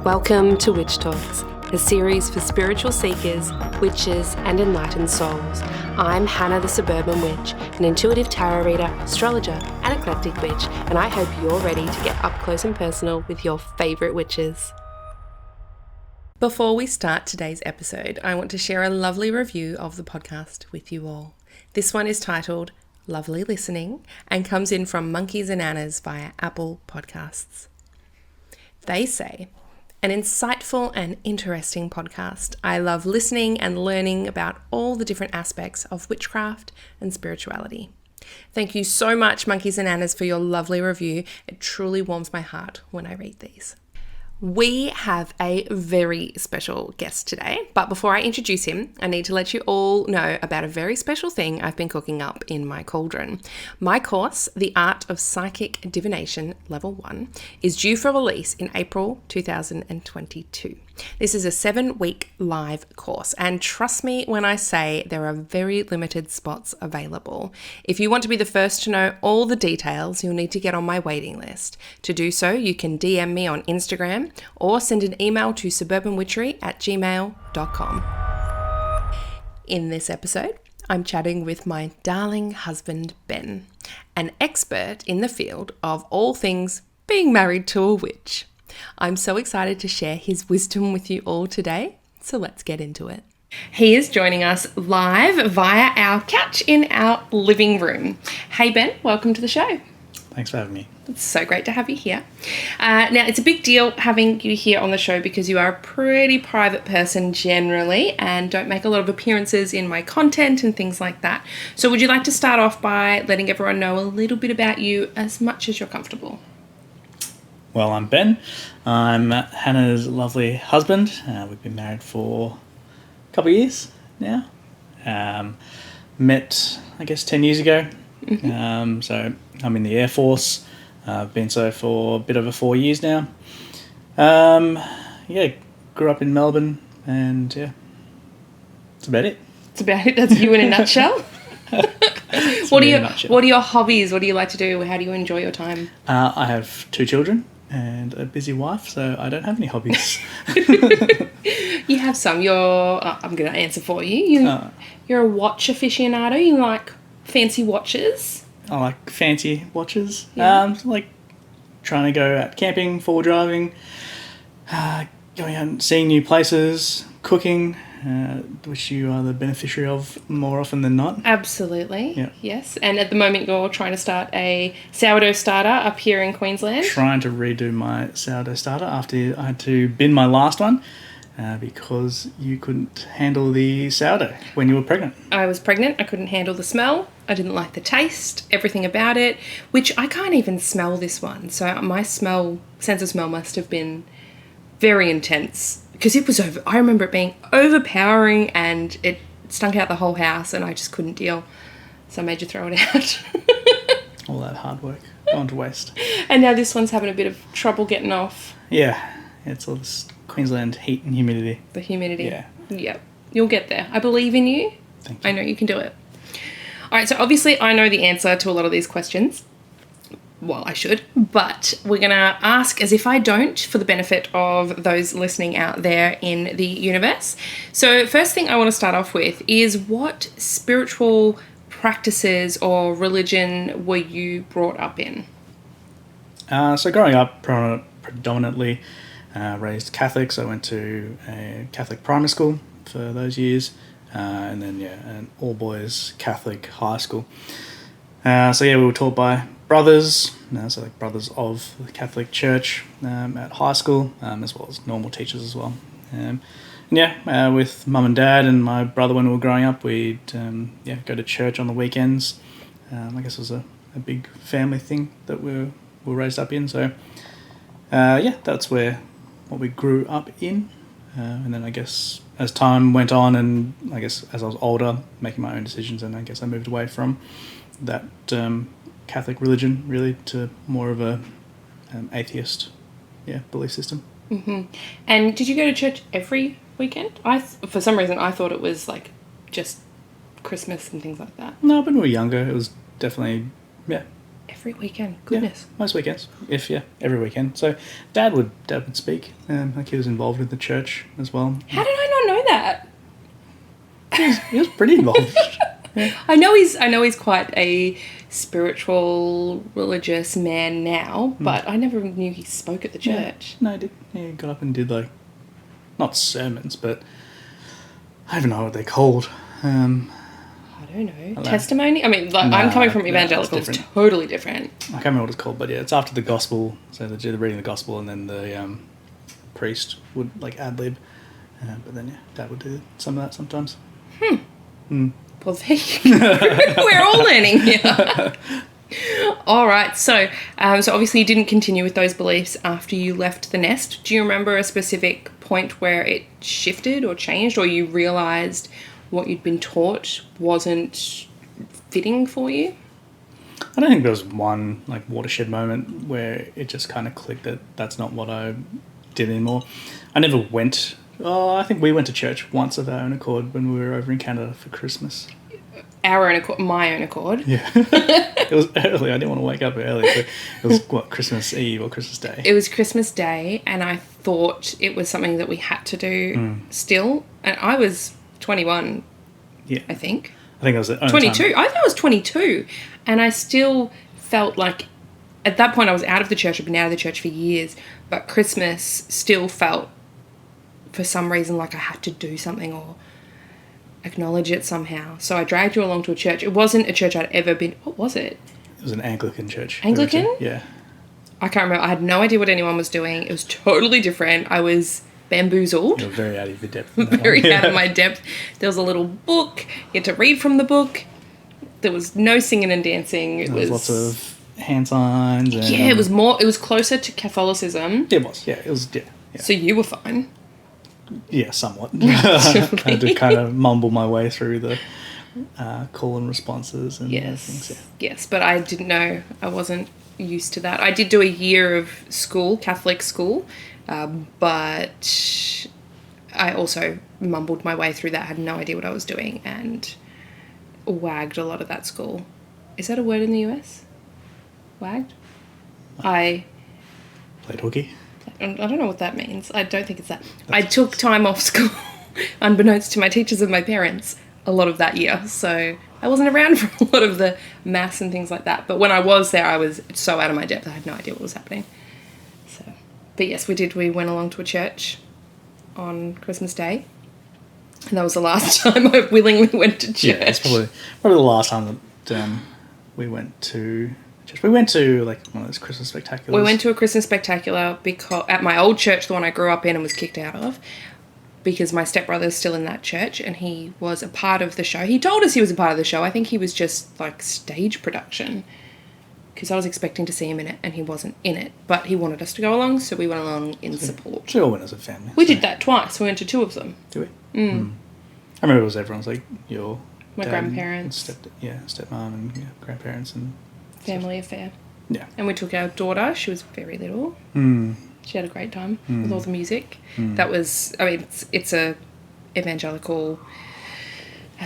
Welcome to Witch Talks, a series for spiritual seekers, witches, and enlightened souls. I'm Hannah the Suburban Witch, an intuitive tarot reader, astrologer, and eclectic witch, and I hope you're ready to get up close and personal with your favourite witches. Before we start today's episode, I want to share a lovely review of the podcast with you all. This one is titled Lovely Listening and comes in from Monkeys and Annas via Apple Podcasts. They say, an insightful and interesting podcast. I love listening and learning about all the different aspects of witchcraft and spirituality. Thank you so much, Monkeys and Annas, for your lovely review. It truly warms my heart when I read these. We have a very special guest today, but before I introduce him, I need to let you all know about a very special thing I've been cooking up in my cauldron. My course, The Art of Psychic Divination Level 1, is due for release in April 2022. This is a 7-week live course, and trust me when I say there are very limited spots available. If you want to be the first to know all the details, you'll need to get on my waiting list. To do so, you can DM me on Instagram or send an email to suburbanwitchery@gmail.com. In this episode, I'm chatting with my darling husband, Ben, an expert in the field of all things being married to a witch. I'm so excited to share his wisdom with you all today, so let's get into it. He is joining us live via our couch in our living room. Hey Ben, welcome to the show. Thanks for having me. It's so great to have you here. Now, it's a big deal having you here on the show because you are a pretty private person generally and don't make a lot of appearances in my content and things like that. So would you like to start off by letting everyone know a little bit about you as much as you're comfortable? Well, I'm Ben. I'm Hannah's lovely husband. We've been married for a couple of years now. Met, I guess, 10 years ago. Mm-hmm. So I'm in the Air Force. I've been so for a bit over 4 years now. Grew up in Melbourne, and yeah, that's about it. That's about it. That's you in a nutshell. What are your hobbies? What do you like to do? How do you enjoy your time? I have 2 children and a busy wife, so I don't have any hobbies. You have some. I'm going to answer for you. You're a watch aficionado. You like fancy watches. I like fancy watches. Yeah. Like trying to go out camping, forward driving, going out and seeing new places, cooking, which you are the beneficiary of more often than not. Absolutely. Yeah. Yes. And at the moment you're trying to start a sourdough starter up here in Queensland. Trying to redo my sourdough starter after I had to bin my last one. Because you couldn't handle the sourdough when you were pregnant. I was pregnant. I couldn't handle the smell. I didn't like the taste, everything about it, which I can't even smell this one. So my sense of smell must have been very intense because it was I remember it being overpowering and it stunk out the whole house and I just couldn't deal. So I made you throw it out. All that hard work gone to waste. And now this one's having a bit of trouble getting off. Yeah, it's all this Queensland heat and humidity. The humidity. Yeah. Yep. You'll get there. I believe in you. Thank you. I know you can do it. All right, so obviously I know the answer to a lot of these questions. Well, I should, but we're going to ask as if I don't for the benefit of those listening out there in the universe. So first thing I want to start off with is what spiritual practices or religion were you brought up in? So growing up, predominantly raised Catholic, so I went to a Catholic primary school for those years, and then an all-boys Catholic high school. We were taught by brothers, so like brothers of the Catholic Church at high school, as well as normal teachers as well. With mum and dad and my brother when we were growing up, we'd go to church on the weekends. I guess it was a big family thing that we were raised up in. So that's what we grew up in. And then I guess as time went on and I guess as I was older, making my own decisions, and I guess I moved away from that Catholic religion really to more of a atheist belief system. Mm-hmm. And did you go to church every weekend? For some reason I thought it was like just Christmas and things like that. No, when we were younger it was definitely Every weekend. Goodness. Yeah, most weekends. Every weekend. So Dad would speak. Like he was involved with the church as well. How did I not know that? He was pretty involved. Yeah. I know he's quite a spiritual, religious man now, but I never knew he spoke at the church. No, he did. He got up and did like, not sermons, but I don't know what they're called. I don't know. Testimony? I mean, like, I'm coming from evangelicals, totally different. I can't remember what it's called, but yeah, it's after the gospel. So they do the reading of the gospel, and then the priest would like ad lib. But then Dad would do some of that sometimes. Well, we're all learning here. All right. So obviously you didn't continue with those beliefs after you left the nest. Do you remember a specific point where it shifted or changed, or you realised what you'd been taught wasn't fitting for you? I don't think there was one like watershed moment where it just kind of clicked that that's not what I did anymore. I never went. Oh, I think we went to church once of our own accord when we were over in Canada for Christmas. Our own accord, my own accord. Yeah. It was early. I didn't want to wake up early. So it was, Christmas Eve or Christmas Day? It was Christmas Day, and I thought it was something that we had to do still. And I was 21, I think. I think I was the only 22. time. I think I was 22. And I still felt like, at that point I was out of the church. I'd been out of the church for years. But Christmas still felt, for some reason, like I had to do something or acknowledge it somehow. So I dragged you along to a church. It wasn't a church I'd ever been. What was it? It was an Anglican church. Anglican? Yeah. I can't remember. I had no idea what anyone was doing. It was totally different. I was bamboozled. You were very out of your depth. Very out of my depth. There was a little book. You had to read from the book. There was no singing and dancing. There was lots of hand signs. And, it was more. It was closer to Catholicism. It was. Yeah, it was. Yeah. So you were fine. Yeah, somewhat. I had to kind of mumble my way through the call and responses and things. Yeah. Yes, but I didn't know. I wasn't used to that. I did do a year of school, Catholic school, but I also mumbled my way through that. I had no idea what I was doing and wagged a lot of that school. Is that a word in the US? Wagged? I played hooky. I don't know what that means. I don't think it's that. I took time off school, unbeknownst to my teachers and my parents, a lot of that year. So I wasn't around for a lot of the maths and things like that. But when I was there, I was so out of my depth, I had no idea what was happening. So, but yes, we did. We went along to a church on Christmas Day. And that was the last time I willingly went to church. Yeah, it's probably the last time that we went to church. We went to like one of those Christmas spectaculars. We went to a Christmas spectacular because at my old church, the one I grew up in and was kicked out of, because my stepbrother's still in that church and he was a part of the show. He told us he was a part of the show. I think he was just like stage production because I was expecting to see him in it and he wasn't in it. But he wanted us to go along, so we went along in support. So we all went as a family. We did that twice. We went to 2 of them. Did we? I remember it was everyone's like your my dad grandparents. and stepmom and grandparents and family affair. Yeah. And we took our daughter. She was very little. She had a great time with all the music. That was, I mean, it's a evangelical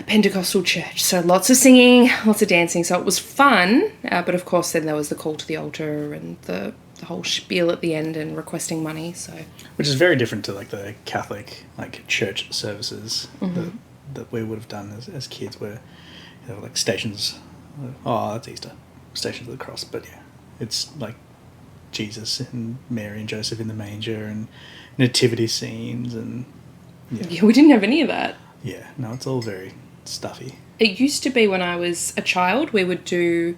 Pentecostal church. So lots of singing, lots of dancing. So it was fun. But of course then there was the call to the altar and the whole spiel at the end and requesting money. So which is very different to like the Catholic like church services that we would have done as kids, where like stations. Oh, that's Easter. Stations of the Cross, but yeah, it's like Jesus and Mary and Joseph in the manger and nativity scenes and yeah, we didn't have any of that. Yeah, no, it's all very stuffy. It used to be when I was a child, we would do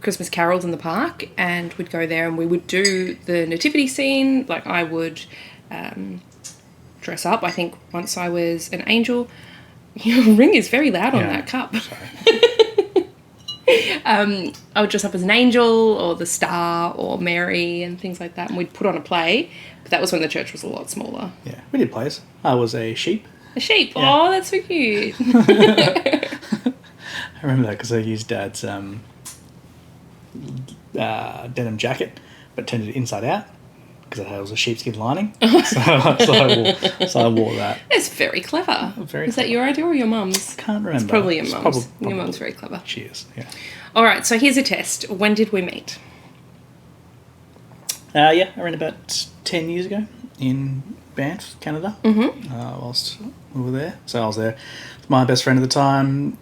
Christmas carols in the park and we'd go there and we would do the nativity scene. Like I would dress up. I think once I was an angel. Your ring is very loud on that cup. Sorry. I would dress up as an angel or the star or Mary and things like that, and we'd put on a play. But that was when the church was a lot smaller. Yeah, we did plays. I was a sheep. A sheep? Yeah. Oh, that's so cute. I remember that because I used Dad's denim jacket, but turned it inside out. because it was a sheepskin lining. so I wore that. It's very clever. Very Is clever. that your idea or your mum's? Can't remember. It's probably your It's mum's. probably Your mum's very clever. She is, yeah. All right, so here's a test. When did we meet? Around about 10 years ago in Banff, Canada, whilst we were there. So I was there with my best friend at the time,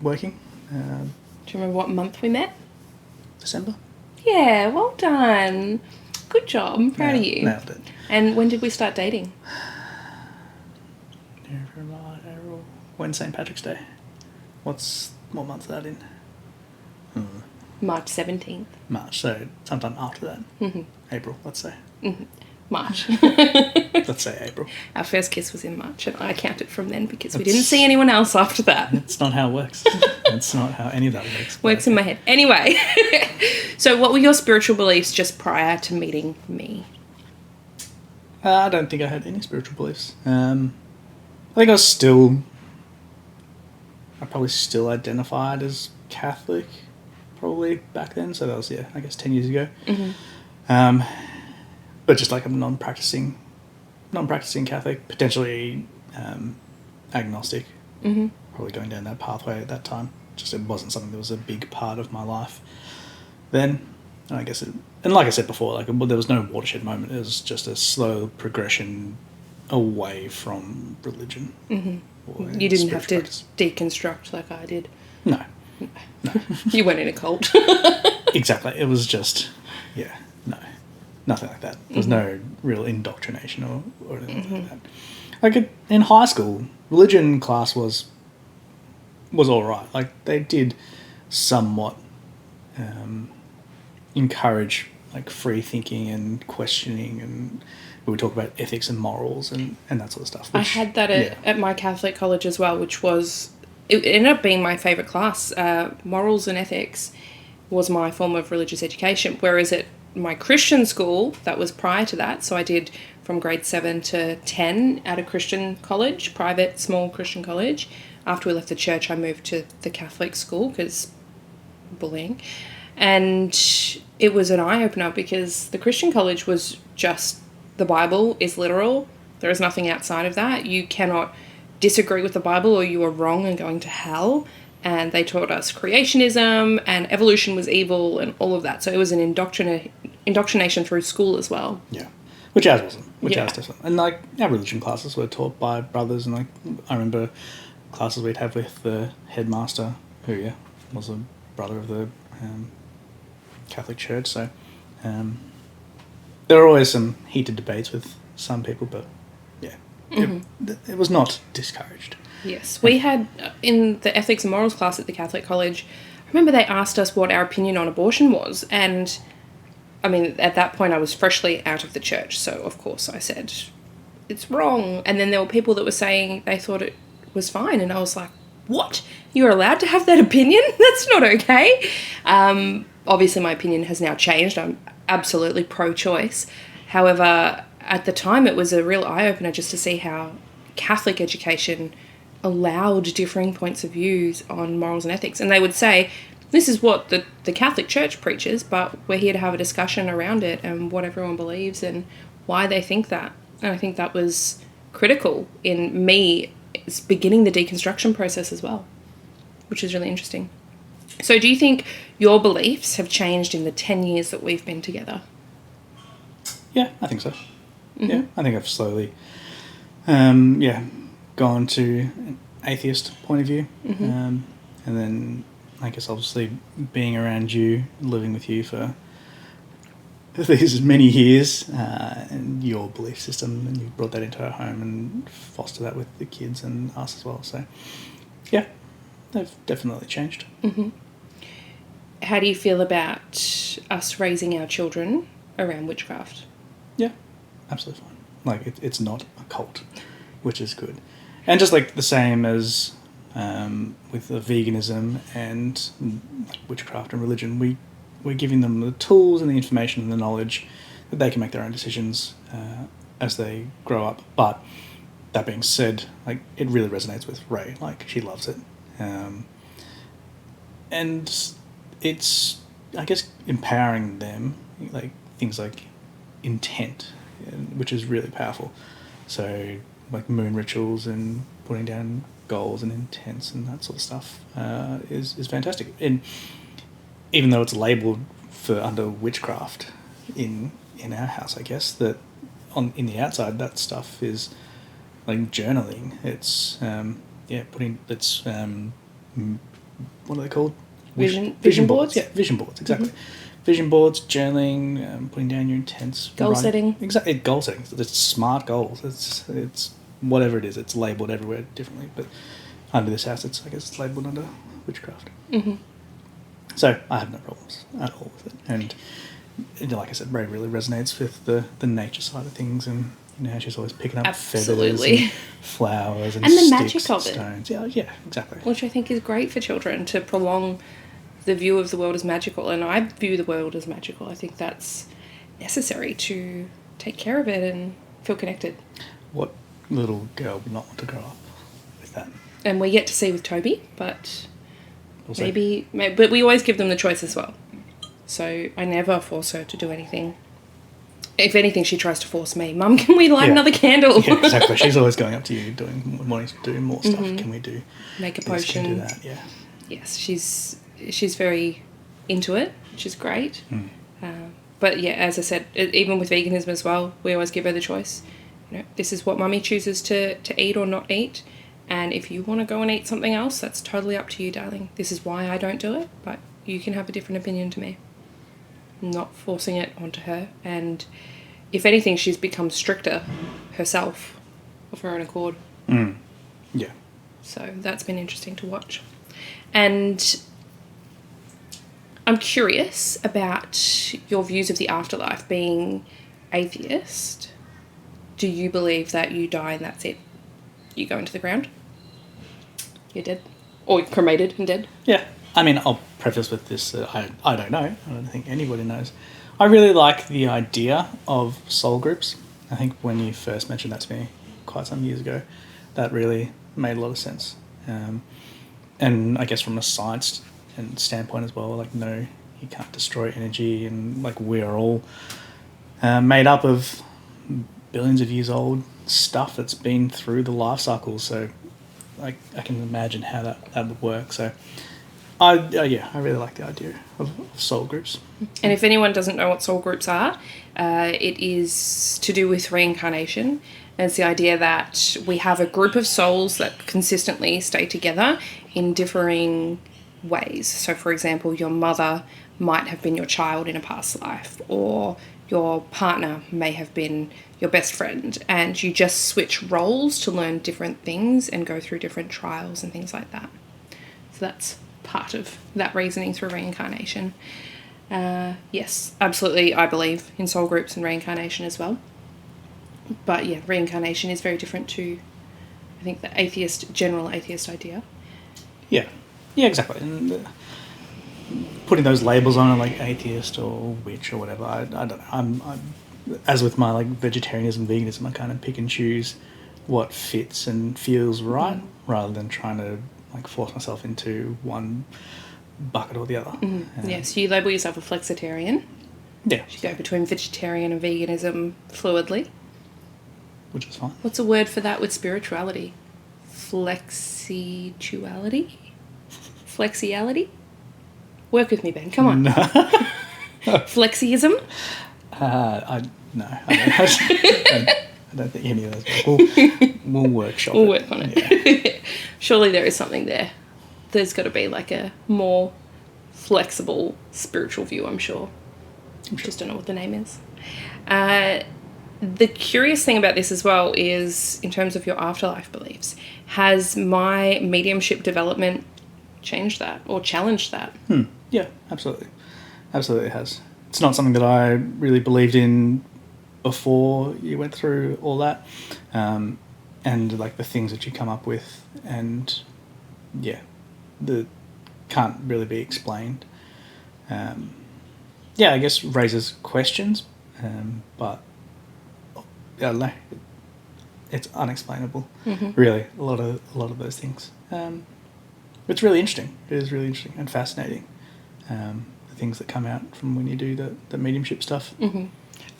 working. Do you remember what month we met? December. Yeah, well done. Good job. I'm proud of you. Nailed it. And when did we start dating? When's St. Patrick's Day? What month is that in? March 17th. March, so sometime after that. Mm-hmm. April, let's say. Mm-hmm. March. Let's say April. Our first kiss was in March, and I counted from then because we didn't see anyone else after that. That's not how it works. That's not how any of that works. Works in my head. Anyway, so what were your spiritual beliefs just prior to meeting me? I don't think I had any spiritual beliefs. I think I probably still identified as Catholic, probably back then. So that was, I guess 10 years ago. Mm-hmm. But just like a non-practicing Catholic, potentially agnostic. Mm-hmm. Probably going down that pathway at that time. Just it wasn't something that was a big part of my life then. And I guess and like I said before, like there was no watershed moment. It was just a slow progression away from religion. Mm-hmm. You didn't have to deconstruct like I did. No. You went in a cult. Exactly. It was just, nothing like that. There was no real indoctrination or anything like that. In high school, religion class was all right. Like they did somewhat encourage like free thinking and questioning, and we would talk about ethics and morals and that sort of stuff. I had that at my Catholic college as well, which was, it ended up being my favourite class. Morals and ethics was my form of religious education, whereas at my Christian school, that was prior to that, so I did from grade 7 to 10 at a Christian college, private, small Christian college. After we left the church, I moved to the Catholic school because bullying. And it was an eye-opener because the Christian college was just, the Bible is literal. There is nothing outside of that. You cannot disagree with the Bible or you are wrong and going to hell. And they taught us creationism and evolution was evil and all of that. So it was an indoctrination through school as well. Yeah, which ours wasn't. Ours definitely. And like our religion classes were taught by brothers, and like I remember classes we'd have with the headmaster, who was a brother of the Catholic Church. So there were always some heated debates with some people, but it was not discouraged. Yes, we had in the ethics and morals class at the Catholic college, I remember they asked us what our opinion on abortion was, and I mean at that point I was freshly out of the church, so of course I said it's wrong, and then there were people that were saying they thought it was fine, and I was like, what? You're allowed to have that opinion? That's not okay. Obviously my opinion has now changed. I'm absolutely pro-choice. However, at the time it was a real eye-opener just to see how Catholic education allowed differing points of views on morals and ethics. And they would say, this is what the Catholic Church preaches, but we're here to have a discussion around it and what everyone believes and why they think that. And I think that was critical in me beginning the deconstruction process as well, which is really interesting. So do you think your beliefs have changed in the 10 years that we've been together? Yeah, I think so. Mm-hmm. Yeah, I think I've slowly gone to an atheist point of view. Mm-hmm. And then I guess obviously being around you, living with you for these many years, and your belief system, and you brought that into our home and foster that with the kids and us as well. So yeah, they've definitely changed. Mm-hmm. How do you feel about us raising our children around witchcraft? Yeah, absolutely fine. Like it's not a cult, which is good. And just like the same as with the veganism and like witchcraft and religion, we're giving them the tools and the information and the knowledge that they can make their own decisions as they grow up. But that being said, like it really resonates with Ray. Like she loves it, and it's I guess empowering them, like things like intent, which is really powerful. So like moon rituals and putting down goals and intents and that sort of stuff is fantastic. And even though it's labelled for under witchcraft in our house, I guess that in the outside that stuff is like journaling. It's what are they called? Vision boards. Yeah, vision boards, exactly. Vision boards, journaling, putting down your intents, goal setting. Exactly, goal setting. It's smart goals. It's whatever it is. It's labelled everywhere differently, but under this house, I guess it's labelled under witchcraft. So I have no problems at all with it, and like I said, Ray really resonates with the nature side of things, and you know, she's always picking up feathers and flowers and the sticks magic of stones. it. Yeah, exactly. Which I think is great for children, to prolong the view of the world as magical. And I view the world as magical. I think that's necessary to take care of it and feel connected. What little girl would not want to grow up with that? And we're yet to see with Toby, but Also, maybe, but we always give them the choice as well. So I never force her to do anything. If anything, she tries to force me. Mum, can we light another candle? Yeah, exactly. She's always going up to you, wanting to do more stuff. Can we do make a this, potion? Can we do that? Yeah. Yes, she's very into it, which is great. But yeah, as I said, even with veganism as well, we always give her the choice. You know, this is what Mummy chooses to eat or not eat, and if you want to go and eat something else, that's totally up to you, darling. This is why I don't do it, but you can have a different opinion to me. I'm not forcing it onto her, and if anything, she's become stricter herself of her own accord. Yeah. So that's been interesting to watch. And I'm curious about your views of the afterlife. Being atheist, do you believe that you die and that's it? You go into the ground? You're dead? Or cremated and dead? Yeah. I mean, I'll preface with this. I don't know. I don't think anybody knows. I really like the idea of soul groups. I think when you first mentioned that to me quite some years ago, that really made a lot of sense. And I guess from a science and standpoint as well, like, no, you can't destroy energy, and like we're all made up of billions of years old stuff that's been through the life cycle. So I can imagine how that would work. So I really like the idea of soul groups. And if anyone doesn't know what soul groups are, it is to do with reincarnation. And it's the idea that we have a group of souls that consistently stay together in differing ways. So, for example, your mother might have been your child in a past life, or your partner may have been your best friend, and you just switch roles to learn different things and go through different trials and things like that. So that's part of that reasoning through reincarnation. Yes, absolutely, I believe in soul groups and reincarnation as well. But yeah, reincarnation is very different to, I think, the general atheist idea. Yeah, exactly. And putting those labels on it, like atheist or witch or whatever, I don't know. I'm as with my like vegetarianism, veganism, I kind of pick and choose what fits and feels right, rather than trying to like force myself into one bucket or the other. Yes, you label yourself a flexitarian. Yeah, You go between vegetarian and veganism fluidly. which is fine. What's a word for that with spirituality? Flexituality? Flexiality? Work with me, Ben. Come on. No. Flexiism? I don't think any of those work. We'll workshop We'll it. work on it. Yeah. Surely there is something there. There's got to be like a more flexible spiritual view, I'm sure. Just don't know what the name is. The curious thing about this as well is, in terms of your afterlife beliefs, has my mediumship development changed that or challenged that? Yeah, absolutely. Absolutely it has. It's not something that I really believed in before you went through all that. And like the things that you come up with, and yeah, can't really be explained. I guess raises questions, but I don't know. It's unexplainable. Really, a lot of those things. It's really interesting. It is really interesting and fascinating. The things that come out from when you do the mediumship stuff.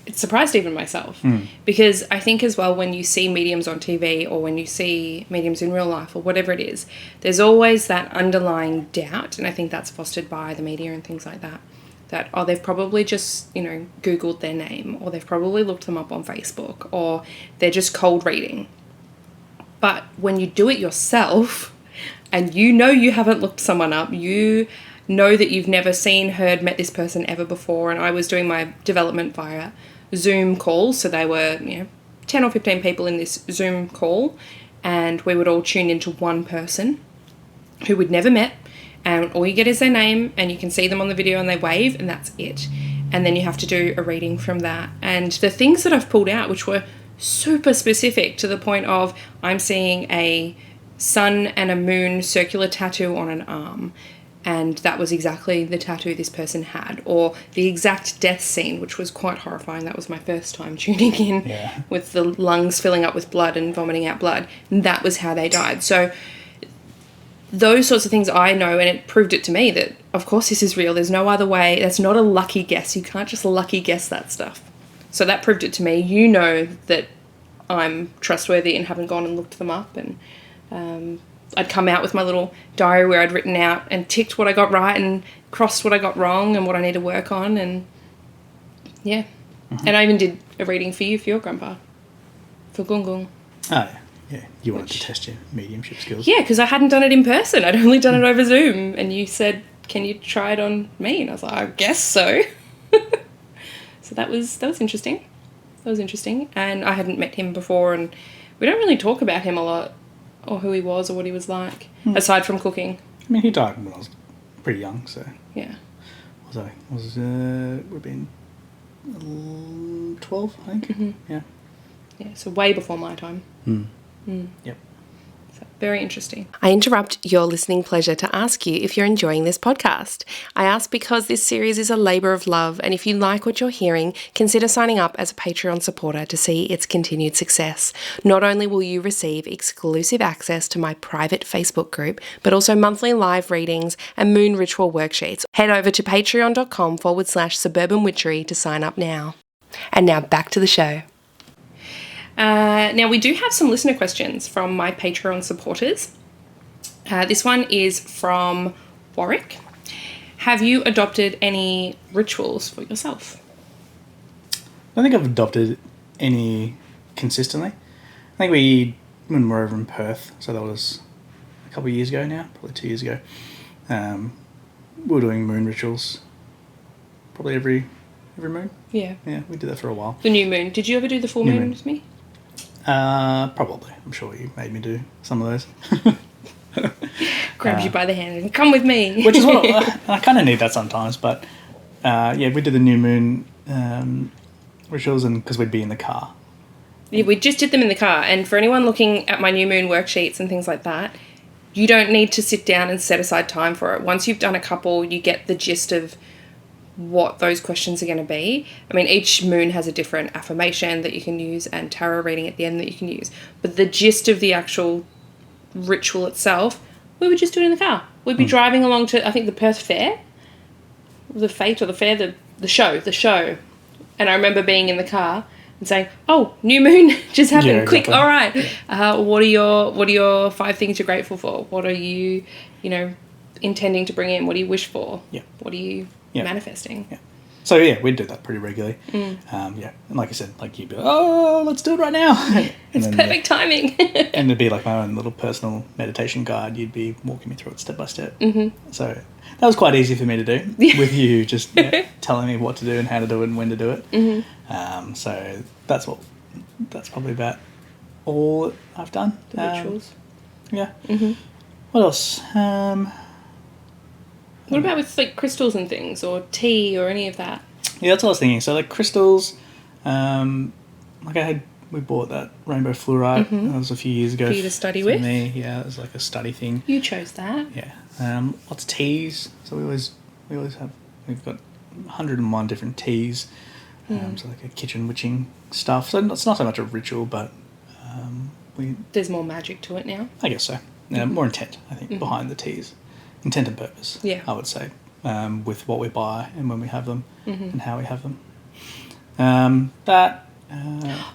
it surprised even myself. Because I think as well, when you see mediums on TV or when you see mediums in real life or whatever it is, there's always that underlying doubt, and I think that's fostered by the media and things like that, that, oh, they've probably just, you know, Googled their name, or they've probably looked them up on Facebook, or they're just cold reading. But when you do it yourself, and you know you haven't looked someone up, you know that you've never seen, heard, met this person ever before. And I was doing my development via Zoom calls, so they were, 10 or 15 people in this Zoom call, and we would all tune into one person who we'd never met, and all you get is their name, and you can see them on the video and they wave, and that's it. And then you have to do a reading from that. And the things that I've pulled out, which were super specific to the point of, I'm seeing a sun and a moon circular tattoo on an arm, and that was exactly the tattoo this person had, or the exact death scene, which was quite horrifying. That was my first time tuning in, with the lungs filling up with blood and vomiting out blood, and that was how they died. So those sorts of things I know, and it proved it to me that, of course, this is real. There's no other way. That's not a lucky guess. You can't just lucky guess that stuff. So that proved it to me. You know that I'm trustworthy and haven't gone and looked them up. And I'd come out with my little diary where I'd written out and ticked what I got right and crossed what I got wrong and what I need to work on. And yeah. And I even did a reading for you, for your grandpa, for Gungung. Oh, yeah. Yeah, you wanted to test your mediumship skills. Yeah, because I hadn't done it in person. I'd only done it over Zoom. And you said, can you try it on me? And I was like, I guess so. So that was interesting. That was interesting. And I hadn't met him before, and we don't really talk about him a lot, or who he was or what he was like, aside from cooking. I mean, he died when I was pretty young, so... Yeah. Would have been 12, I think. Mm-hmm. Yeah. Yeah, so way before my time. Yep. So very interesting. I interrupt your listening pleasure to ask you if you're enjoying this podcast. I ask because this series is a labour of love, and if you like what you're hearing, consider signing up as a Patreon supporter to see its continued success. Not only will you receive exclusive access to my private Facebook group, but also monthly live readings and moon ritual worksheets. Head over to patreon.com/Suburban Witchery to sign up now. And now back to the show. Now, we do have some listener questions from my Patreon supporters. This one is from Warwick. Have you adopted any rituals for yourself? I don't think I've adopted any consistently. I think when we were over in Perth, so that was a couple of years ago now, probably 2 years ago, we were doing moon rituals probably every moon. Yeah. Yeah, we did that for a while. The new moon. Did you ever do the full moon with me? Probably. I'm sure you made me do some of those. Grabs you by the hand and come with me. Which is what I kind of need that sometimes, but yeah, we did the new moon rituals, and because we'd be in the car. Yeah, we just did them in the car, and for anyone looking at my new moon worksheets and things like that, you don't need to sit down and set aside time for it. Once you've done a couple, you get the gist of what those questions are going to be. I mean, each moon has a different affirmation that you can use and tarot reading at the end that you can use. But the gist of the actual ritual itself, we would just do it in the car. We'd be driving along to, I think, the Perth Fair, the fete or the fair, the show. And I remember being in the car and saying, "Oh, new moon just happened. Yeah, exactly. Quick, all right. What are your 5 things you're grateful for? What are you, intending to bring in? What do you wish for? Yeah. What are you manifesting?" Yeah. So yeah, we'd do that pretty regularly. Yeah, and like I said, like you'd be like, "Oh, let's do it right now." It's perfect timing. And it'd be like my own little personal meditation guide. You'd be walking me through it step by step. Mm-hmm. So that was quite easy for me to do with you just telling me what to do and how to do it and when to do it. Mm-hmm. So that's probably about all I've done. The rituals. Yeah. Mm-hmm. What else? What about with like crystals and things, or tea, or any of that? Yeah, that's what I was thinking. So like crystals, we bought that rainbow fluorite. That was a few years ago. For you to study with? Me, yeah, it was like a study thing. You chose that. Yeah. Lots of teas. So we've got 101 different teas. So like a kitchen witching stuff. So it's not so much a ritual, but there's more magic to it now. I guess so. More intent, I think, behind the teas. Intent and purpose, I would say, with what we buy and when we have them and how we have them. That,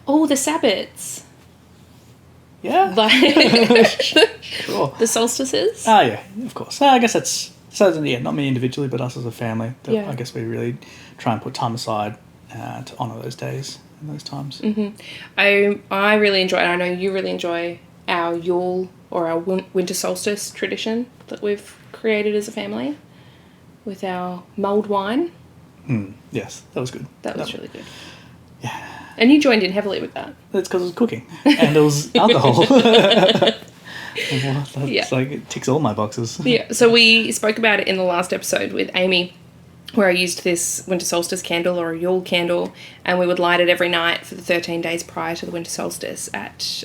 Oh, the Sabbats. yeah. Like Sure. the solstices. Oh, yeah, of course. I guess that's, so yeah, not me individually, but us as a family. That Yeah. I guess we really try and put time aside to honour those days and those times. I really enjoy, and I know you really enjoy our Yule or our winter solstice tradition that we've created as a family with our mulled wine. Yes, that was good. That was really good. Yeah. And you joined in heavily with that. That's because it was cooking and it was alcohol. Well, that's Yeah. like, it ticks all my boxes. Yeah, so we spoke about it in the last episode with Amy, where I used this winter solstice candle or a Yule candle, and we would light it every night for the 13 days prior to the winter solstice at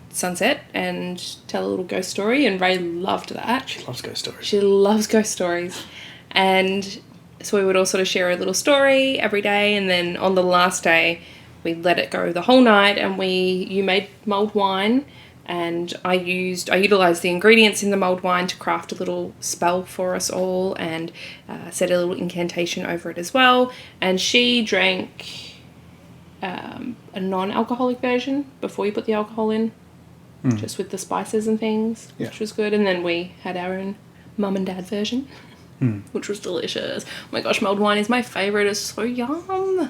sunset and tell a little ghost story, and Ray loved that. She loves ghost stories. She loves ghost stories. And so we would all sort of share a little story every day, and then on the last day we let it go the whole night, and you made mulled wine, and I utilised the ingredients in the mulled wine to craft a little spell for us all, and said a little incantation over it as well. And she drank a non-alcoholic version before you put the alcohol in, just with the spices and things, which was good. And then we had our own mum and dad version, which was delicious. Oh my gosh, mulled wine is my favourite. It's so yum.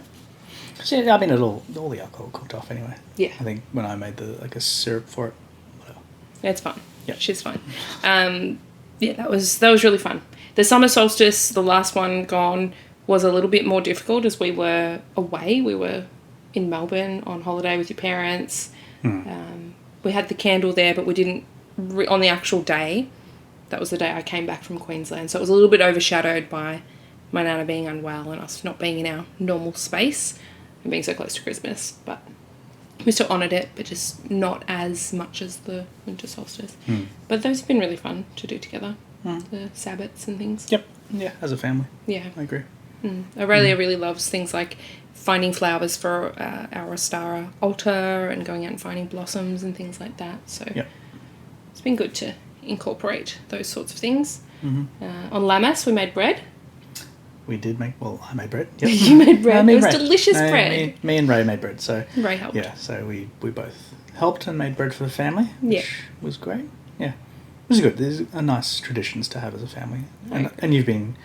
Yeah, I mean, all the alcohol cooked off anyway. Yeah. I think when I made a syrup for it, whatever. It's fun. Yeah. She's fine. Yeah, that was really fun. The summer solstice, the last one gone, was a little bit more difficult as we were away. We were in Melbourne on holiday with your parents. We had the candle there, but we didn't, on the actual day, that was the day I came back from Queensland. So it was a little bit overshadowed by my nana being unwell and us not being in our normal space and being so close to Christmas. But we still honoured it, but just not as much as the winter solstice. But those have been really fun to do together, the Sabbats and things. Yep. Yeah, as a family. Yeah. I agree. Aurelia really loves things like finding flowers for our Ostara altar and going out and finding blossoms and things like that. So it's been good to incorporate those sorts of things. On Lammas, we made bread. We did I made bread. Yep. You made bread. It was Ray. delicious bread. Me and Ray made bread. So Ray helped. Yeah, so we both helped and made bread for the family, which was great. Yeah, it was good. There's nice traditions to have as a family, and you've been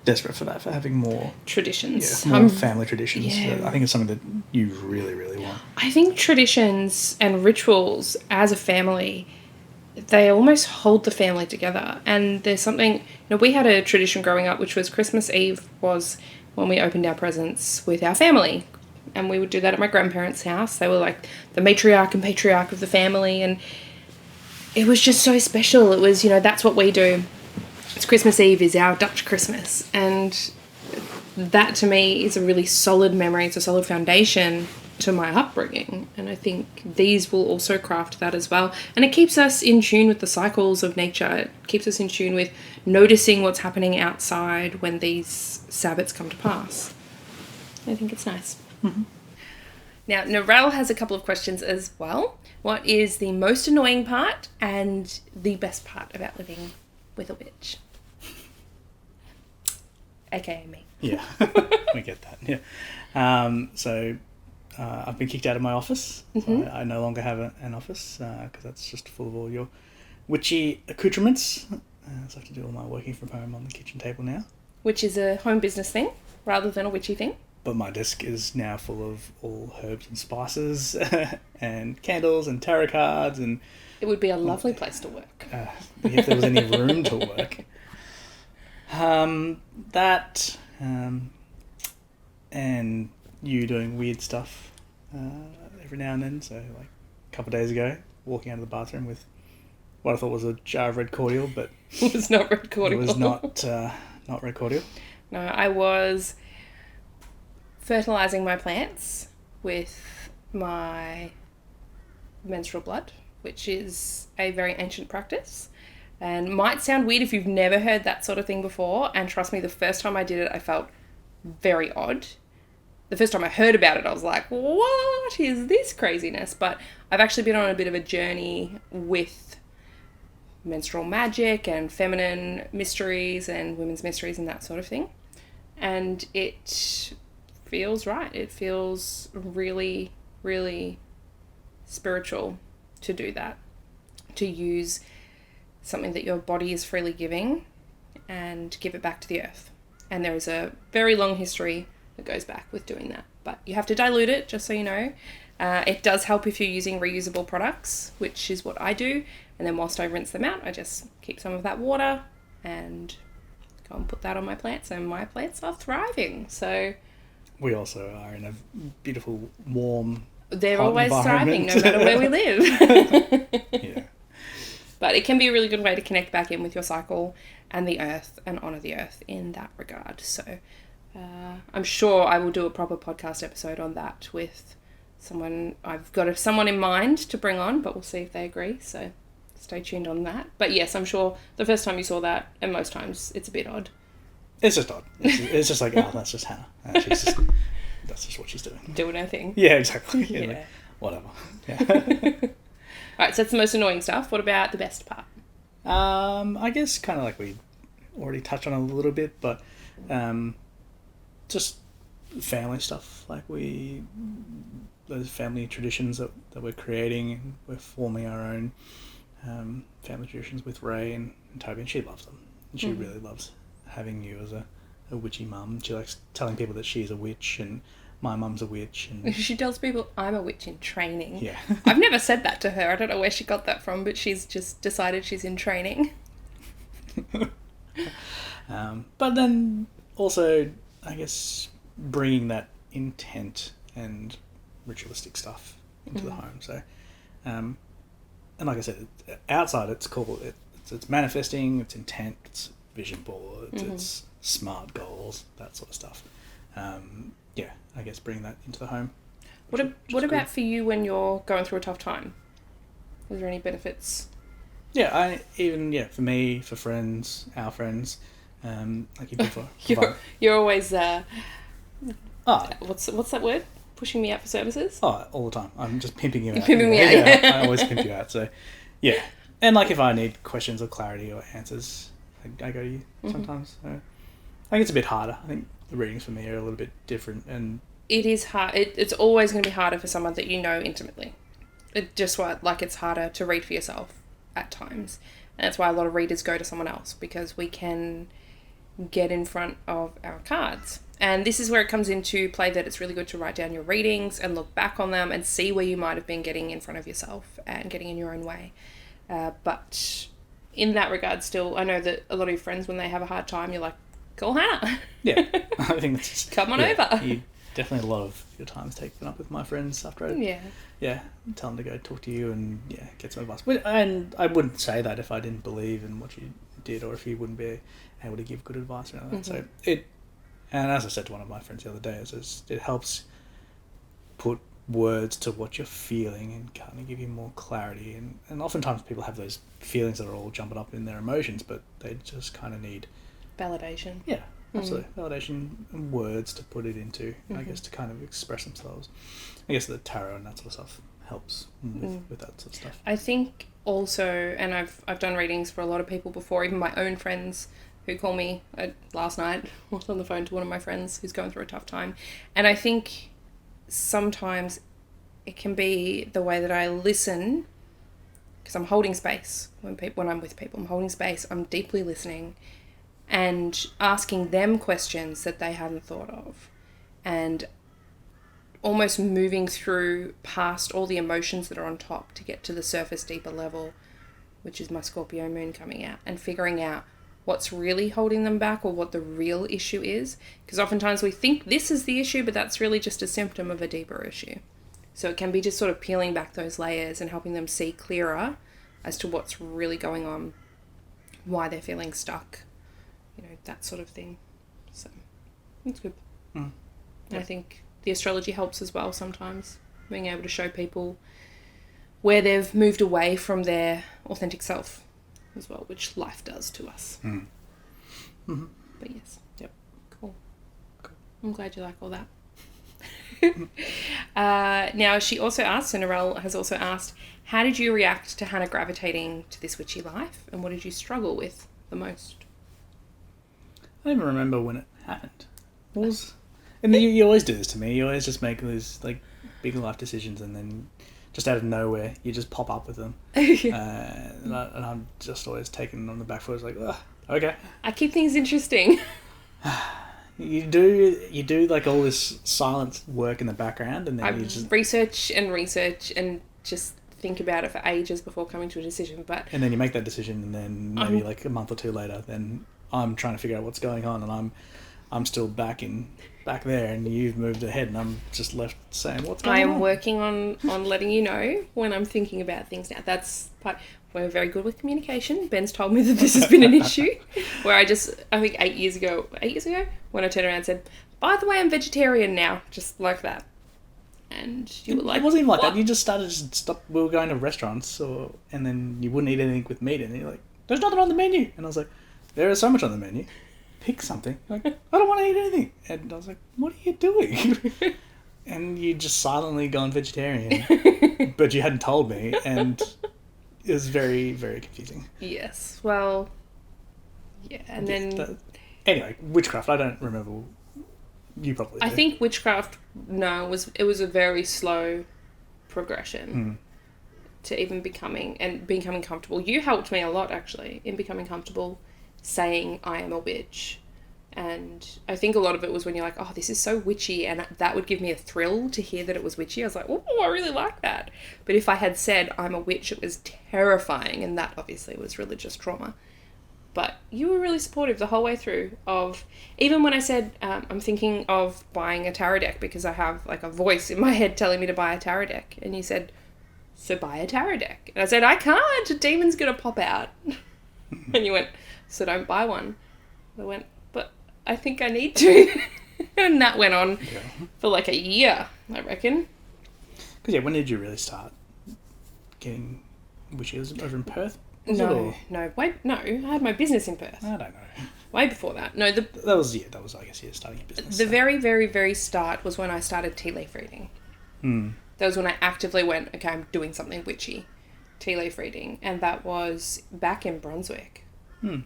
desperate for that, for having more traditions. more family traditions. Yeah. So I think it's something that you really, really want. I think traditions and rituals as a family, they almost hold the family together. And there's something, we had a tradition growing up, which was Christmas Eve was when we opened our presents with our family. And we would do that at my grandparents' house. They were like the matriarch and patriarch of the family. And it was just so special. It was, that's what we do. It's Christmas Eve is our Dutch Christmas. And that to me is a really solid memory. It's a solid foundation to my upbringing, and I think these will also craft that as well. And it keeps us in tune with the cycles of nature. It keeps us in tune with noticing what's happening outside when these Sabbats come to pass. I think it's nice. Now, Narelle has a couple of questions as well. What is the most annoying part and the best part about living with a witch? AKA me. Yeah, we get that. Yeah. So I've been kicked out of my office. So I no longer have an office because that's just full of all your witchy accoutrements. So I have to do all my working from home on the kitchen table now. Which is a home business thing rather than a witchy thing. But my desk is now full of all herbs and spices and candles and tarot cards and... It would be a lovely place to work. If there was any room to work. That... and you doing weird stuff every now and then. So, like, a couple of days ago, walking out of the bathroom with what I thought was a jar of red cordial, but... It was not red cordial. It was not red cordial. No, I was fertilising my plants with my menstrual blood, which is a very ancient practice and might sound weird if you've never heard that sort of thing before. And trust me, the first time I did it, I felt very odd. The first time I heard about it, I was like, what is this craziness? But I've actually been on a bit of a journey with menstrual magic and feminine mysteries and women's mysteries and that sort of thing. And it feels right. It feels really, really spiritual to do that, to use something that your body is freely giving and give it back to the earth. And there is a very long history that goes back with doing that. But you have to dilute it, just so you know. It does help if you're using reusable products, which is what I do. And then whilst I rinse them out, I just keep some of that water and go and put that on my plants, and my plants are thriving. So we also are in a beautiful, warm, they're hot always thriving, environment. no matter where we live. Yeah. But it can be a really good way to connect back in with your cycle and the earth and honour the earth in that regard. So I'm sure I will do a proper podcast episode on that with someone. I've got someone in mind to bring on, but we'll see if they agree. So stay tuned on that. But yes, I'm sure the first time you saw that, and most times, it's a bit odd. It's just odd. It's just like, oh, that's just Hannah. That's just what she's doing. Doing her thing. Yeah, exactly. Yeah. Yeah. Whatever. Yeah. Alright, so that's the most annoying stuff. What about the best part? I guess kind of like we already touched on a little bit, but just family stuff. Like those family traditions that we're creating, and we're forming our own family traditions with Ray and Toby, and she loves them. And she really loves having you as a witchy mum. She likes telling people that she's a witch and my mum's a witch. And She tells people I'm a witch in training. yeah. I've never said that to her. I don't know where she got that from, but she's just decided she's in training. But then also, I guess, bringing that intent and ritualistic stuff into the home. So, and like I said, outside it's cool. It's manifesting, it's intent, it's vision boards, it's smart goals, that sort of stuff. Yeah, I guess bring that into the home. What about for you when you're going through a tough time? Is there any benefits? Yeah, for me, for friends, our friends, like you before. You're always Oh, what's that word? Pushing me out for services? Oh, all the time. I'm just pimping you out. Pimping me out. Yeah, I always pimp you out. So, yeah. And like if I need questions or clarity or answers, I go to you sometimes. So, I think it's a bit harder. I think the readings for me are a little bit different, and it is hard. It's always going to be harder for someone that you know intimately. It's harder to read for yourself at times, and that's why a lot of readers go to someone else, because we can get in front of our cards. And this is where it comes into play that it's really good to write down your readings and look back on them and see where you might have been getting in front of yourself and getting in your own way. But in that regard, still, I know that a lot of your friends, when they have a hard time, you're like, call Hannah. Yeah, I think that's just... Come on over. Definitely a lot of your time's taken up with my friends after I... Yeah, tell them to go talk to you and, get some advice. And I wouldn't say that if I didn't believe in what you did, or if you wouldn't be able to give good advice or anything like that. So and as I said to one of my friends the other day, it helps put words to what you're feeling and kind of give you more clarity. And oftentimes people have those feelings that are all jumping up in their emotions, but they just kind of need... validation. Yeah, absolutely. Validation and words to put it into, I guess, to kind of express themselves. I guess the tarot and that sort of stuff helps with that sort of stuff. I think also, and I've done readings for a lot of people before, even my own friends who call me. Last night I was on the phone to one of my friends who's going through a tough time, and I think sometimes it can be the way that I listen, because I'm holding space when I'm with people. I'm holding space, I'm deeply listening and asking them questions that they hadn't thought of, and almost moving through past all the emotions that are on top to get to the surface deeper level, which is my Scorpio moon coming out, and figuring out what's really holding them back or what the real issue is. Because oftentimes we think this is the issue, but that's really just a symptom of a deeper issue. So it can be just sort of peeling back those layers and helping them see clearer as to what's really going on, why they're feeling stuck, that sort of thing. So it's good. And I think the astrology helps as well sometimes, being able to show people where they've moved away from their authentic self as well, which life does to us. But yes. Yep. Cool. I'm glad you like all that. Now, she also asked, and Narelle has also asked, how did you react to Hannah gravitating to this witchy life, and what did you struggle with the most? I don't even remember when it happened. And you always do this to me. You always just make these like big life decisions, and then just out of nowhere, you just pop up with them. And I'm just always taken on the back foot. It's like, ugh, okay. I keep things interesting. You do like all this silent work in the background, and then you just research and just think about it for ages before coming to a decision. And then you make that decision, and then maybe like a month or two later, then I'm trying to figure out what's going on, and I'm still back there, and you've moved ahead, and I'm just left saying what's going on. I am working on letting you know when I'm thinking about things now. That's part. We're very good with communication. Ben's told me that this has been an issue. Where I think 8 years ago, when I turned around and said, by the way, I'm vegetarian now, just like that. And you were like, it wasn't even like what? that. You just started to stop. We were going to restaurants, and then you wouldn't eat anything with meat, and you're like, there's nothing on the menu. And I was like, there is so much on the menu. Pick something. You're like, I don't want to eat anything. And I was like, what are you doing? And you just silently gone vegetarian, but you hadn't told me, and it was very, very confusing. Yes. Well, yeah. And then... Anyway, witchcraft, I don't remember. You probably do. I think witchcraft, it was a very slow progression to even becoming comfortable. You helped me a lot, actually, in becoming comfortable saying I am a witch. And I think a lot of it was when you're like, oh, this is so witchy, and that would give me a thrill to hear that it was witchy. I was like, oh, I really like that. But if I had said I'm a witch, it was terrifying, and that obviously was religious trauma. But you were really supportive the whole way through of, even when I said I'm thinking of buying a tarot deck because I have like a voice in my head telling me to buy a tarot deck. And you said, so buy a tarot deck. And I said, I can't, a demon's going to pop out. And you went, so don't buy one. I went, but I think I need to. And that went on for like a year, I reckon. Because when did you really start getting witchy? Was it over in Perth? No, I had my business in Perth. I don't know. Way before that. No, that was I guess starting your business. The very, very, very start was when I started tea leaf reading. That was when I actively went, okay, I'm doing something witchy, tea leaf reading, and that was back in Brunswick. Yeah.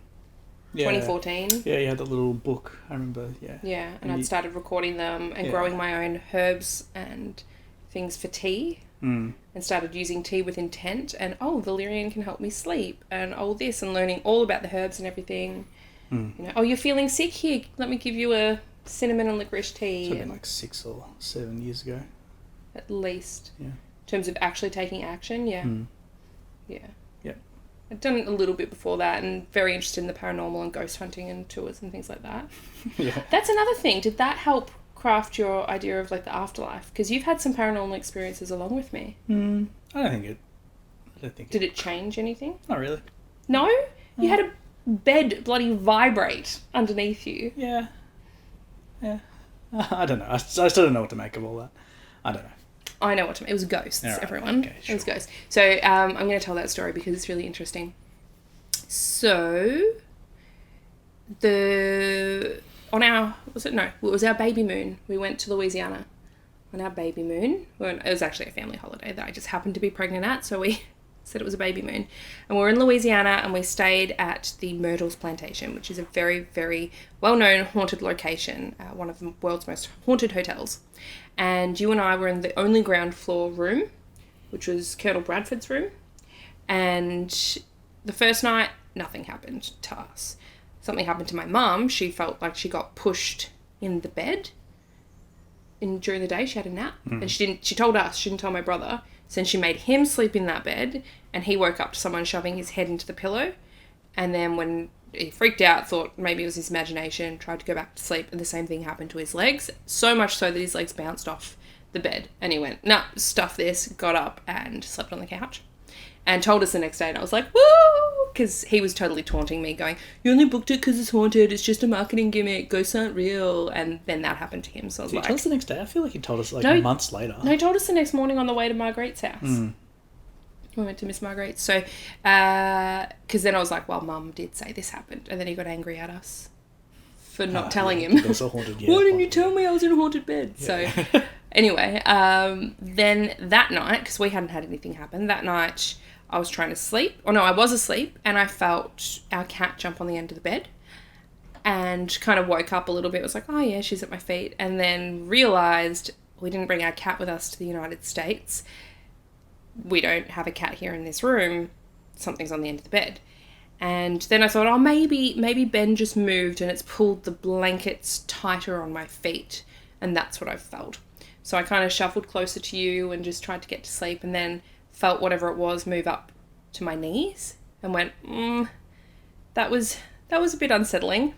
2014. Yeah, you had that little book, I remember, yeah. Yeah, and I'd started recording them and growing my own herbs and things for tea. And started using tea with intent, and valerian can help me sleep, and this, and learning all about the herbs and everything. You know, you're feeling sick, here, let me give you a cinnamon and licorice tea. It's been like 6 or 7 years ago. At least. Yeah. In terms of actually taking action, yeah. Yeah. Yeah. I'd done it a little bit before that, and very interested in the paranormal and ghost hunting and tours and things like that. Yeah. That's another thing. Did that help craft your idea of like the afterlife? Because you've had some paranormal experiences along with me. I don't think it. Did it change anything? Not really. No? You had a bed bloody vibrate underneath you. Yeah. I don't know. I still don't know what to make of all that. I don't know. I know what to make. It was ghosts, right, everyone. okay, sure. It was ghosts. So I'm going to tell that story because it's really interesting. So it was our baby moon. We went to Louisiana on our baby moon. It was actually a family holiday that I just happened to be pregnant at, so we said it was a baby moon. And we were in Louisiana, and we stayed at the Myrtles Plantation, which is a very, very well-known haunted location, one of the world's most haunted hotels. And you and I were in the only ground floor room, which was Colonel Bradford's room. And the first night, nothing happened to us. Something happened to my mum. She felt like she got pushed in the bed. During the day, she had a nap. And she told us, she didn't tell my brother. So then she made him sleep in that bed, and he woke up to someone shoving his head into the pillow. And then when he freaked out, thought maybe it was his imagination, tried to go back to sleep, and the same thing happened to his legs. So much so that his legs bounced off the bed. And he went, nah, stuff this, got up and slept on the couch. And told us the next day, and I was like, woo! Because he was totally taunting me, going, you only booked it because it's haunted, it's just a marketing gimmick, ghosts aren't real. And then that happened to him, so I was Did like... you tell us the next day? I feel like he told us months later. No, he told us the next morning on the way to Marguerite's house. We went to Miss Marguerite's. So, because then I was like, well, Mum did say this happened. And then he got angry at us for not telling him. It was a haunted, Why didn't you tell me I was in a haunted bed? Yeah. So, anyway, then that night, because we hadn't had anything happen, that night I was trying to sleep. I was asleep, and I felt our cat jump on the end of the bed. and kind of woke up a little bit. Was like, oh yeah, she's at my feet. And then realised we didn't bring our cat with us to the United States. We don't have a cat here in this room. Something's on the end of the bed. And then I thought, oh, maybe Ben just moved and it's pulled the blankets tighter on my feet. And that's what I felt. So I kind of shuffled closer to you and just tried to get to sleep, and then felt whatever it was move up to my knees and went, that was a bit unsettling.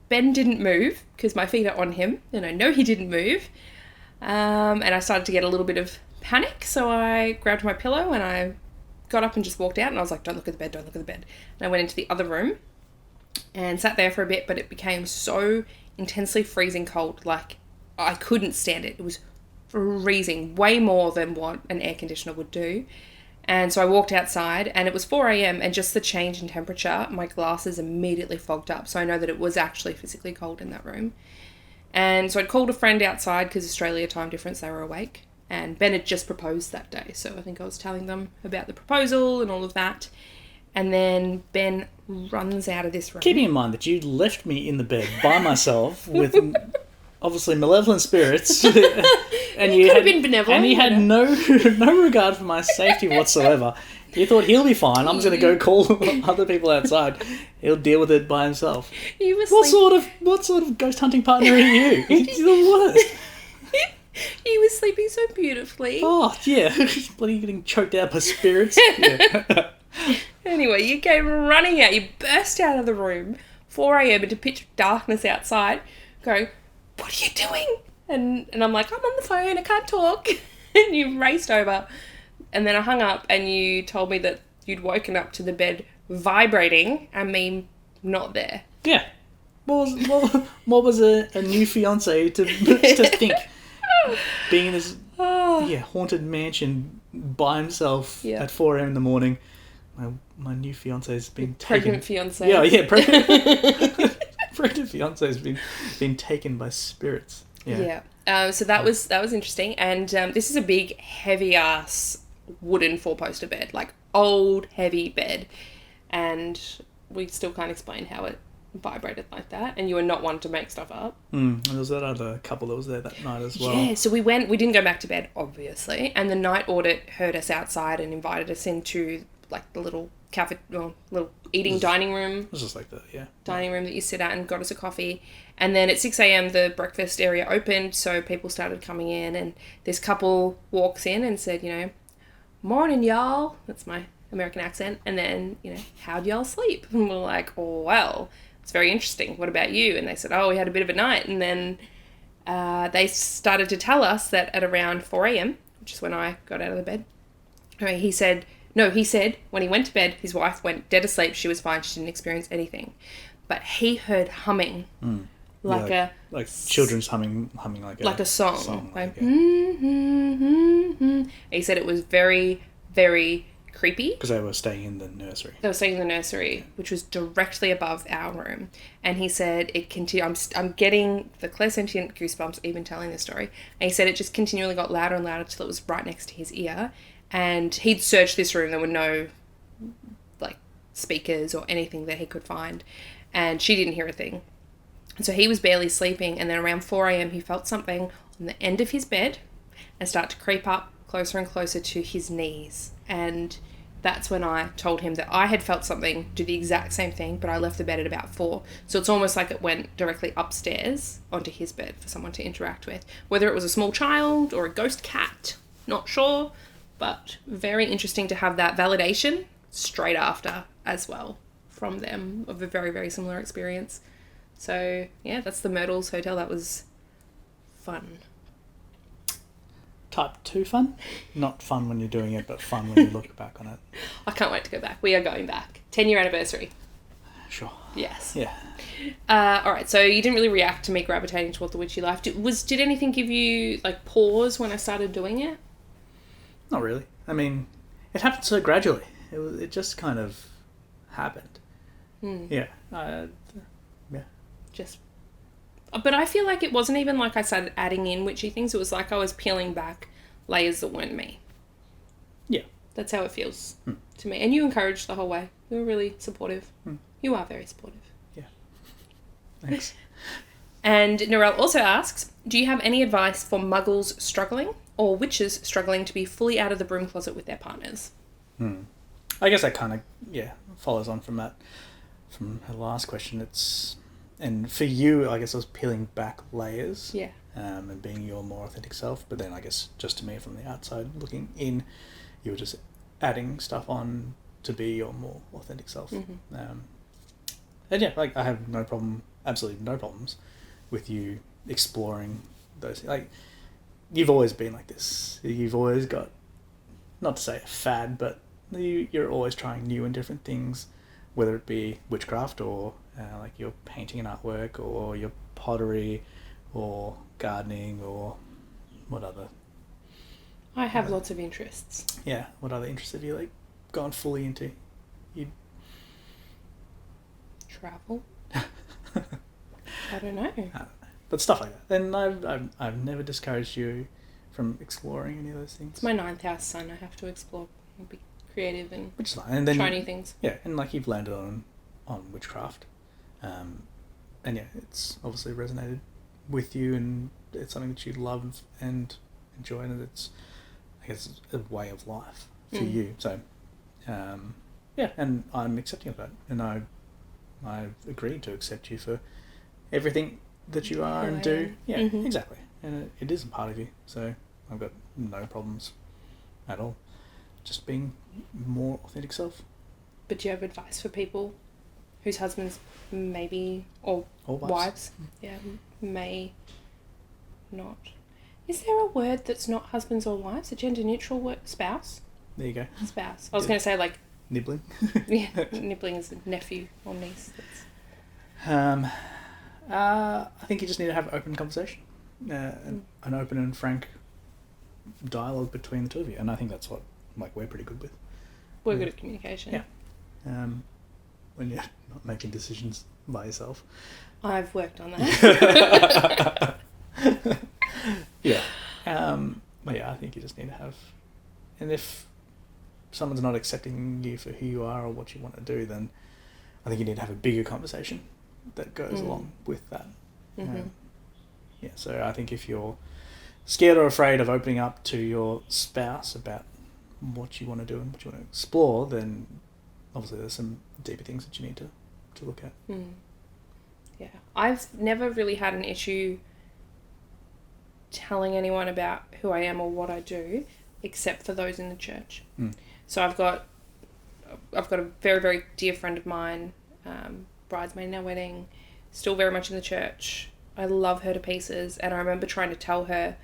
Ben didn't move because my feet are on him and I know he didn't move. And I started to get a little bit of panic. So I grabbed my pillow and I got up and just walked out, and I was like, don't look at the bed, don't look at the bed. And I went into the other room and sat there for a bit, but it became so intensely freezing cold. Like, I couldn't stand it. It was freezing, way more than what an air conditioner would do. And so I walked outside, and it was 4 a.m, and just the change in temperature, my glasses immediately fogged up. So I know that it was actually physically cold in that room. And so I'd called a friend outside because Australia time difference, they were awake. And Ben had just proposed that day. So I think I was telling them about the proposal and all of that. And then Ben runs out of this room. Keeping in mind that you left me in the bed by myself with obviously malevolent spirits. And you could have been benevolent. And you had no regard for my safety whatsoever. You thought, he'll be fine. I'm just going to go call other people outside. He'll deal with it by himself. You were What sort of ghost hunting partner are you? You're the worst. He was sleeping so beautifully. Oh, yeah. Bloody getting choked out by spirits. Yeah. Anyway, you came running out. You burst out of the room, 4 a.m, into pitch darkness outside, going, what are you doing? And I'm like, I'm on the phone, I can't talk. And you raced over. And then I hung up, and you told me that you'd woken up to the bed vibrating and me not there. Yeah. What was a new fiance to think? Being in this haunted mansion by himself at 4 a.m. in the morning. My new fiance's been taken. Pregnant fiance. Yeah, pregnant fiance's been taken by spirits. Yeah. So that was interesting, and this is a big, heavy ass wooden 4-poster bed, like old heavy bed, and we still can't explain how it vibrated like that. And you were not one to make stuff up. And there was that other couple that was there that night as well. Yeah, so we didn't go back to bed, obviously, and the night audit heard us outside and invited us into like the little little eating dining room. It was just like that, yeah. Dining room that you sit at, and got us a coffee. And then at 6 a.m, the breakfast area opened, so people started coming in, and this couple walks in and said, morning, y'all. That's my American accent. And then, how'd y'all sleep? And we're like, oh, well, it's very interesting. What about you? And they said, oh, we had a bit of a night. And then they started to tell us that at around 4 a.m, which is when I got out of the bed, he said when he went to bed, his wife went dead asleep. She was fine. She didn't experience anything. But he heard humming. Like children's humming like a song. Like, He said it was very, very creepy. Because they were staying in the nursery. They were staying in the nursery, which was directly above our room. And he said it continued. I'm getting the clairsentient goosebumps even telling this story. And he said it just continually got louder and louder till it was right next to his ear. And he'd searched this room. There were no speakers or anything that he could find. And she didn't hear a thing. And so he was barely sleeping, and then around 4 a.m. he felt something on the end of his bed and start to creep up closer and closer to his knees. And that's when I told him that I had felt something do the exact same thing, but I left the bed at about 4. So it's almost like it went directly upstairs onto his bed for someone to interact with. Whether it was a small child or a ghost cat, not sure, but very interesting to have that validation straight after as well from them of a very, very similar experience. So, yeah, that's the Myrtles Hotel. That was fun. Type 2 fun? Not fun when you're doing it, but fun when you look back on it. I can't wait to go back. We are going back. 10-year anniversary. Sure. Yes. Yeah. All right, so you didn't really react to me gravitating toward the witchy life. Did anything give you, pause when I started doing it? Not really. I mean, it happened so gradually. It just kind of happened. Yeah. But I feel like it wasn't even like I started adding in witchy things. It was like I was peeling back layers that weren't me. Yeah. That's how it feels to me. And you encouraged the whole way. You were really supportive. You are very supportive. Yeah. Thanks. And Narelle also asks, do you have any advice for muggles struggling or witches struggling to be fully out of the broom closet with their partners? I guess that kind of, follows on from that, from her last question. And for you, I guess it was peeling back layers. Yeah. And being your more authentic self. But then I guess just to me from the outside looking in, you were just adding stuff on to be your more authentic self. And yeah, like I have absolutely no problems with you exploring those. Like, you've always been like this. You've always got, not to say a fad, but you're always trying new and different things, whether it be witchcraft or like your painting and artwork or your pottery or gardening or what other... I have lots of interests. Yeah, what other interests have you like gone fully into? Travel? I don't know. But stuff like that. And I've never discouraged you from exploring any of those things. It's my 9th house, son. I have to explore and be creative and, which is fine. And then, try new things. Yeah, and like you've landed on witchcraft. And yeah, it's obviously resonated with you and it's something that you love and enjoy, and it's, I guess, a way of life for you. So, yeah, and I'm accepting of that. And I've agreed to accept you for everything that you are and do. Yeah, exactly. And it is a part of you. So I've got no problems at all. Just being more authentic self. But do you have advice for people whose husbands maybe, or wives, may not? Is there a word that's not husbands or wives? A gender neutral word? Spouse? There you go. Spouse. I was going to say like... Nibbling. Yeah, nibbling is a nephew or niece. I think you just need to have an open conversation, an open and frank dialogue between the two of you, and I think that's what we're pretty good with. We're good at communication. Yeah. When you're not making decisions by yourself. I've worked on that. Yeah. But yeah, I think you just need to have, and if someone's not accepting you for who you are or what you want to do, then I think you need to have a bigger conversation that goes along with that. Yeah, so I think if you're scared or afraid of opening up to your spouse about what you want to do and what you want to explore, then obviously there's some deeper things that you need to look at. Yeah, I've never really had an issue telling anyone about who I am or what I do, except for those in the church. So I've got a very, very dear friend of mine, bridesmaid in our wedding, still very much in the church. I love her to pieces, and I remember trying to tell her,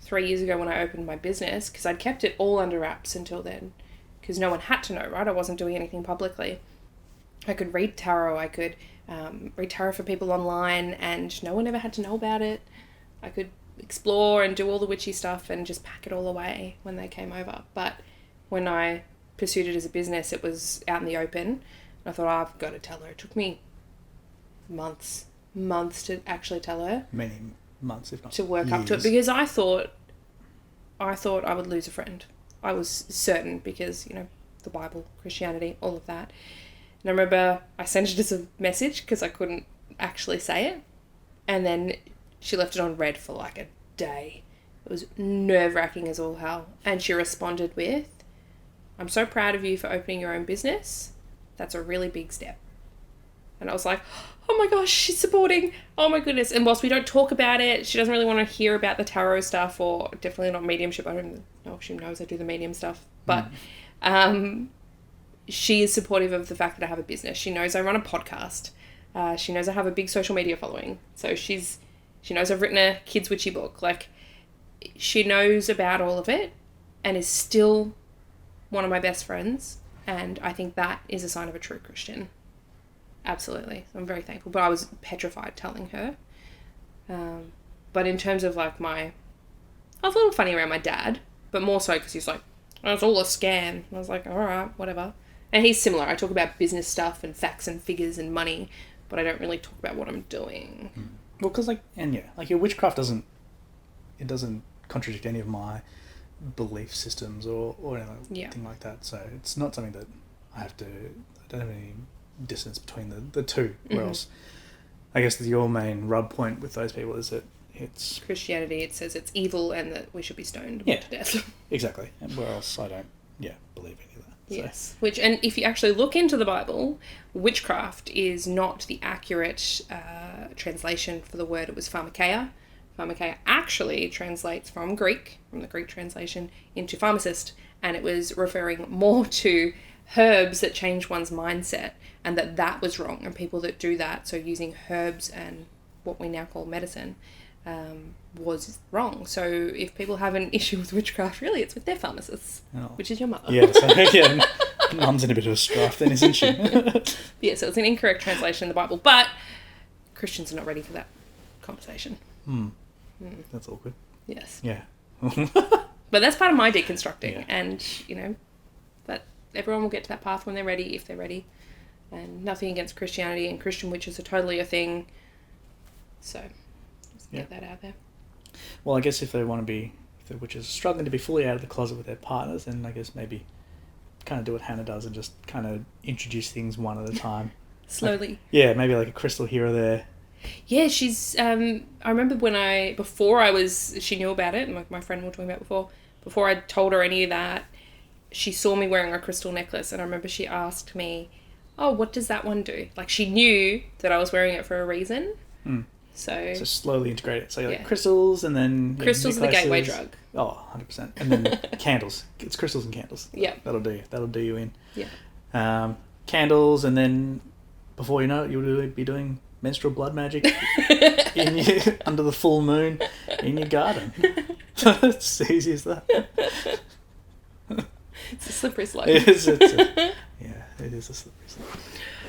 3 years ago when I opened my business, because I'd kept it all under wraps until then, because no one had to know, right? I wasn't doing anything publicly. I could read tarot, I could read tarot for people online, and no one ever had to know about it. I could explore and do all the witchy stuff and just pack it all away when they came over. But when I pursued it as a business, it was out in the open. And I thought, I've got to tell her. It took me months to actually tell her. Many months, if not to work years. up to it, because I thought I would lose a friend. I was certain, because, the Bible, Christianity, all of that. And I remember I sent it as a message because I couldn't actually say it. And then she left it on red for like a day. It was nerve-wracking as all hell. And she responded with, "I'm so proud of you for opening your own business. That's a really big step." And I was like, oh my gosh, she's supporting. Oh my goodness. And whilst we don't talk about it, she doesn't really want to hear about the tarot stuff, or definitely not mediumship. I don't know if she knows I do the medium stuff. But she is supportive of the fact that I have a business. She knows I run a podcast. She knows I have a big social media following. So she knows I've written a kids' witchy book. Like, she knows about all of it and is still one of my best friends. And I think that is a sign of a true Christian. Absolutely. I'm very thankful. But I was petrified telling her. But in terms of like I was a little funny around my dad, but more so because he's like, "Oh, it's all a scam." And I was like, all right, whatever. And he's similar. I talk about business stuff and facts and figures and money, but I don't really talk about what I'm doing. Well, because your witchcraft doesn't contradict any of my belief systems or anything like that. So it's not something that I don't have any dissonance between the two. Whereas I guess your main rub point with those people is that it's... Christianity, it says it's evil and that we should be stoned Yeah. to death. Exactly. And where else I don't, believe any of that. So. Yes. And if you actually look into the Bible, witchcraft is not the accurate translation for the word. It was pharmakeia. Pharmakeia actually translates from the Greek translation, into pharmacist, and it was referring more to herbs that change one's mindset, and that was wrong, and people that do that, so using herbs and what we now call medicine, was wrong. So if people have an issue with witchcraft, really it's with their pharmacists, which is your mother. Yeah, so Mum's in a bit of a strife then, isn't she? Yeah, so it's an incorrect translation of the Bible, but Christians are not ready for that conversation. That's awkward. Yes. Yeah. But that's part of my deconstructing, Yeah. and, but everyone will get to that path when they're ready, if they're ready, and nothing against Christianity, and Christian witches are totally a thing, so just get that out there. Well, I guess if the witches are struggling to be fully out of the closet with their partners, then I guess maybe kind of do what Hannah does and just kind of introduce things one at a time. Slowly. Maybe like a crystal here or there. Yeah, she's, I remember she knew about it, and like my friend we were talking about before I told her any of that, she saw me wearing a crystal necklace, and I remember she asked me, oh, what does that one do? Like, she knew that I was wearing it for a reason. So Slowly integrate it. So like crystals, and then... Crystals are the gateway drug. Oh, 100%. And then candles. It's crystals and candles. Yeah. That'll do you in. Yeah. Candles, and then before you know it, you'll be doing menstrual blood magic under the full moon in your garden. It's as easy as that. It's a slippery slope. It is a slippery slope.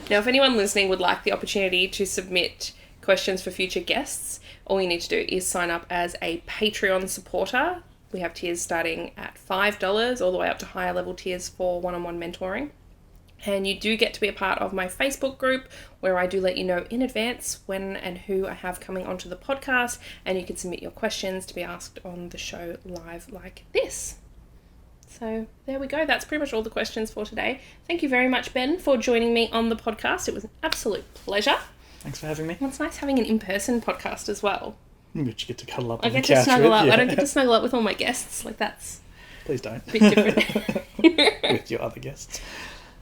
Now, if anyone listening would like the opportunity to submit questions for future guests, all you need to do is sign up as a Patreon supporter. We have tiers starting at $5 all the way up to higher level tiers for one-on-one mentoring. And you do get to be a part of my Facebook group, where I do let you know in advance when and who I have coming onto the podcast, and you can submit your questions to be asked on the show live like this. So there we go. That's pretty much all the questions for today. Thank you very much, Ben, for joining me on the podcast. It was an absolute pleasure. Thanks for having me. Well, it's nice having an in-person podcast as well. But you get to cuddle up I on the get to couch snuggle with, up. I don't get to snuggle up with all my guests. Like, that's Please don't. a bit different. With your other guests.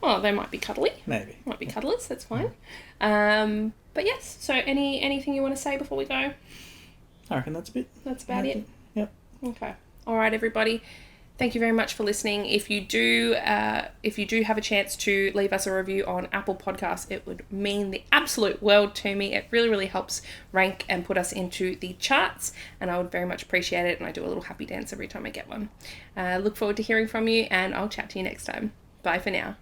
Well, they might be cuddly. Maybe. Might be cuddlers. That's fine. But yes. So anything you want to say before we go? I reckon that's a bit. That's about it. Yep. Okay. All right, everybody. Thank you very much for listening. If you do have a chance to leave us a review on Apple Podcasts, it would mean the absolute world to me. It really, really helps rank and put us into the charts, and I would very much appreciate it. And I do a little happy dance every time I get one. Look forward to hearing from you, and I'll chat to you next time. Bye for now.